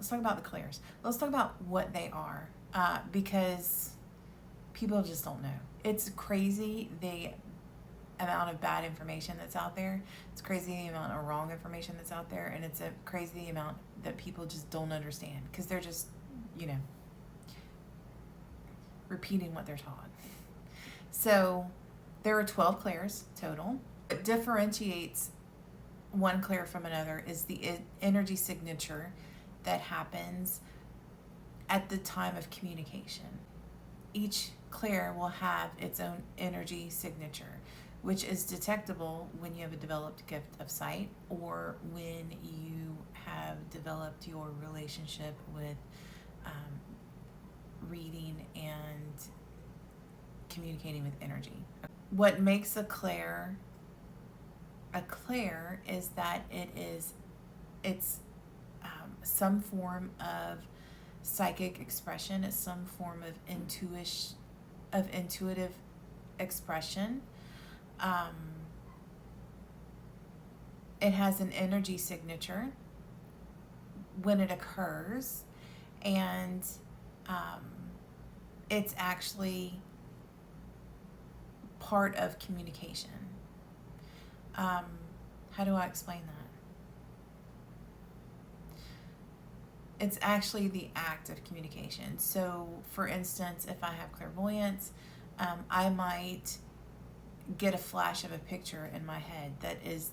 let's talk about the clairs. Let's talk about what they are, because people just don't know. It's crazy the amount of bad information that's out there. It's crazy the amount of wrong information that's out there, and it's a crazy amount that people just don't understand because they're just, you know, repeating what they're taught. So there are 12 clairs total. What differentiates one clair from another is the energy signature that happens at the time of communication. Each clair will have its own energy signature, which is detectable when you have a developed gift of sight or when you have developed your relationship with reading and communicating with energy. What makes a clair is that it's some form of psychic expression. It's some form of intuitive expression. It has an energy signature when it occurs, and it's actually part of communication. How do I explain that? It's actually the act of communication. So, for instance, if I have clairvoyance, I might get a flash of a picture in my head that is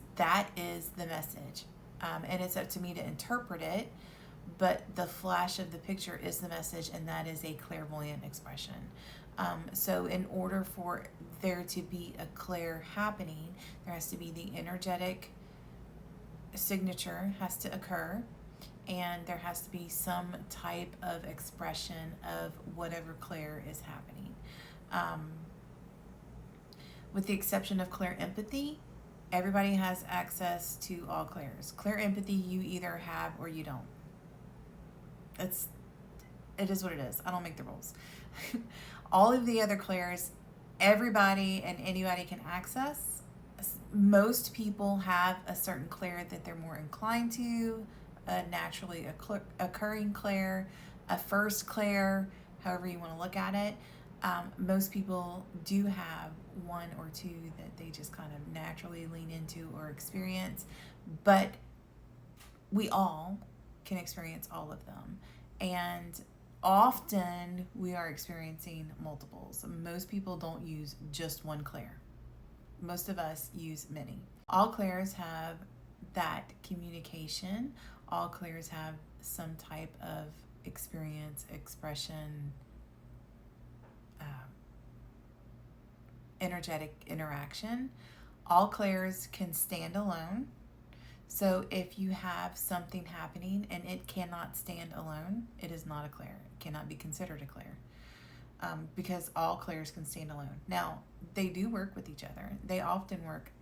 the message, and it's up to me to interpret it. But the flash of the picture is the message, and that is a clairvoyant expression. So in order for there to be a clair happening, there has to be the energetic signature has to occur, and there has to be some type of expression of whatever clair is happening. With the exception of clair empathy, everybody has access to all clairs. Clair empathy you either have or you don't. It is what it is. I don't make the rules. All of the other clairs, everybody and anybody can access. Most people have a certain clair that they're more inclined to, a naturally occurring clair, a first clair, however you want to look at it. Most people do have one or two that they just kind of naturally lean into or experience, but we all can experience all of them. And often we are experiencing multiples. Most people don't use just one clair. Most of us use many. All clairs have that communication. All clairs have some type of experience, expression, energetic interaction. All clairs can stand alone. So if you have something happening and it cannot stand alone, it is not a clair. It cannot be considered a clair, because all clairs can stand alone. Now, they do work with each other. They often work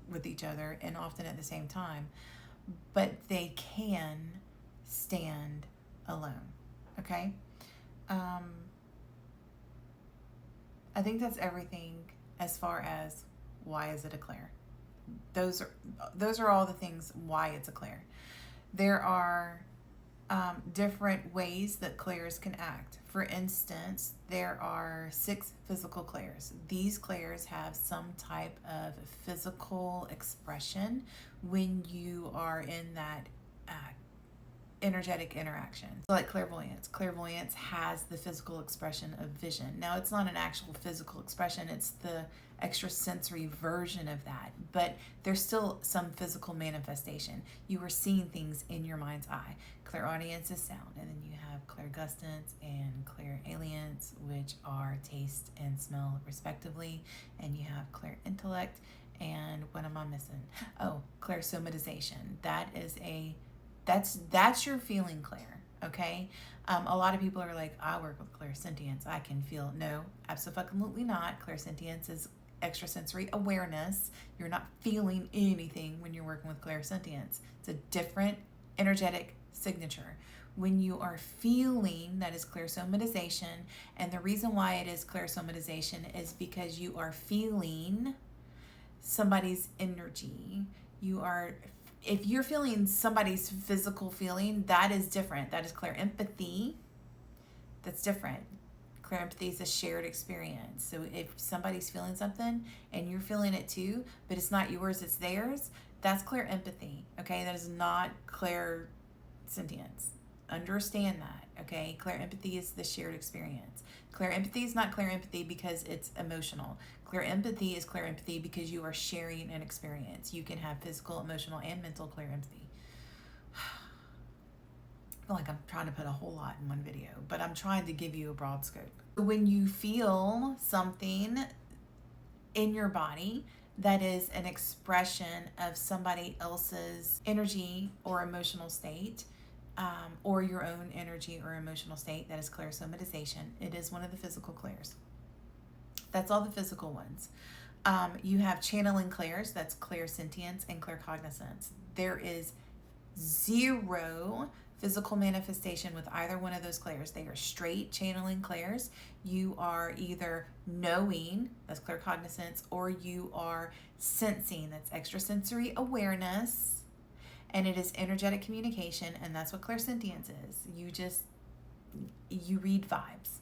with each other and often at the same time, but they can stand alone. Okay? I think that's everything as far as why is it a clair. Those are all the things why it's a clair. There are different ways that clairs can act. For instance, there are 6 physical clairs. These clairs have some type of physical expression when you are in that energetic interaction. So like clairvoyance. Clairvoyance has the physical expression of vision. Now, it's not an actual physical expression, it's the extrasensory version of that, but there's still some physical manifestation. You are seeing things in your mind's eye. Clairaudience is sound, and then you have clairgustance and clairalience, which are taste and smell respectively, and you have clairintellect, and what am I missing? Oh, clairsomatization. That's your feeling clair, okay? A lot of people are like, I work with clairsentience, I can feel. No, absolutely not. Clairsentience is extrasensory awareness. You're not feeling anything when you're working with clairsentience. It's a different energetic signature. When you are feeling, that is clairsomatization, and the reason why it is clairsomatization is because you are feeling somebody's energy. You are if you're feeling somebody's physical feeling, that is different. That is Clair empathy. That's different. Clair empathy is a shared experience. So if somebody's feeling something and you're feeling it too, but it's not yours, it's theirs, that's Clair empathy. Okay, that is not Clair sentience. Understand that. Okay, Clair empathy is the shared experience. Clair empathy is not Clair empathy because it's emotional. Clair empathy is Clair empathy because you are sharing an experience. You can have physical, emotional, and mental Clair empathy. I feel like I'm trying to put a whole lot in one video, but I'm trying to give you a broad scope. When you feel something in your body that is an expression of somebody else's energy or emotional state, or your own energy or emotional state, that is clairsomatization. It is one of the physical clairs. That's all the physical ones. You have channeling clairs, that's clairsentience and claircognizance. There is zero physical manifestation with either one of those clairs. They are straight channeling clairs. You are either knowing, that's claircognizance, or you are sensing, that's extrasensory awareness. And it is energetic communication, and that's what clairsentience is. You read vibes,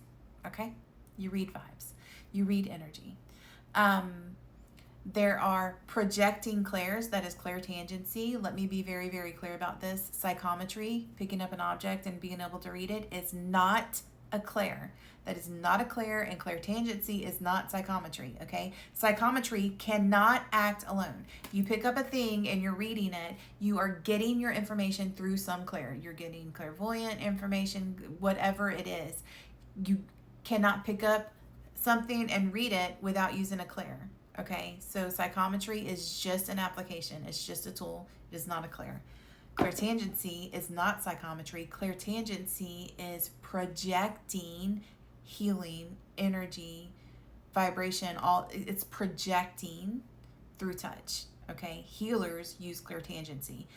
okay? You read vibes. You read energy. There are projecting clairs, that is clairtangency. Let me be very, very clear about this. Psychometry, picking up an object and being able to read it, is not a clair. That is not a clair, and clairtangency is not psychometry, okay? Psychometry cannot act alone. You pick up a thing and you're reading it, you are getting your information through some clair. You're getting clairvoyant information, whatever it is. You cannot pick up something and read it without using a clair, okay? So psychometry is just an application. It's just a tool. It is not a clair. Clairtangency is not psychometry. Clairtangency is projecting healing, energy, vibration, it's projecting through touch, okay? Healers use clairtangency.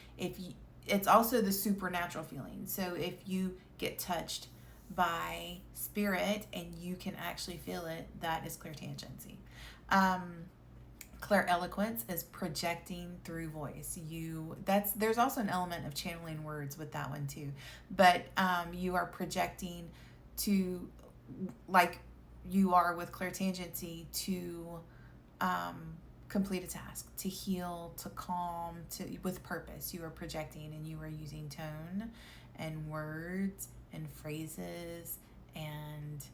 It's also the supernatural feeling. So if you get touched by spirit and you can actually feel it, that is clairtangency. Claireloquence is projecting through voice. There's also an element of channeling words with that one too, but you are projecting to, like you are with clairtangency, to complete a task, to heal, to calm, with purpose. You are projecting, and you are using tone and words and phrases and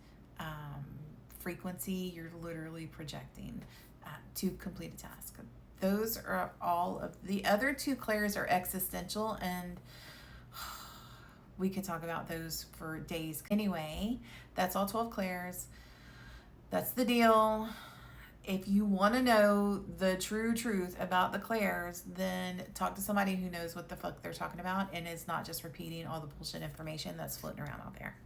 frequency. You're literally projecting to complete a task. Those are all of the other two clairs are existential, and we could talk about those for days. Anyway, that's all 12 clairs. That's the deal. If you want to know the true truth about the clairs, then talk to somebody who knows what the fuck they're talking about and is not just repeating all the bullshit information that's floating around out there.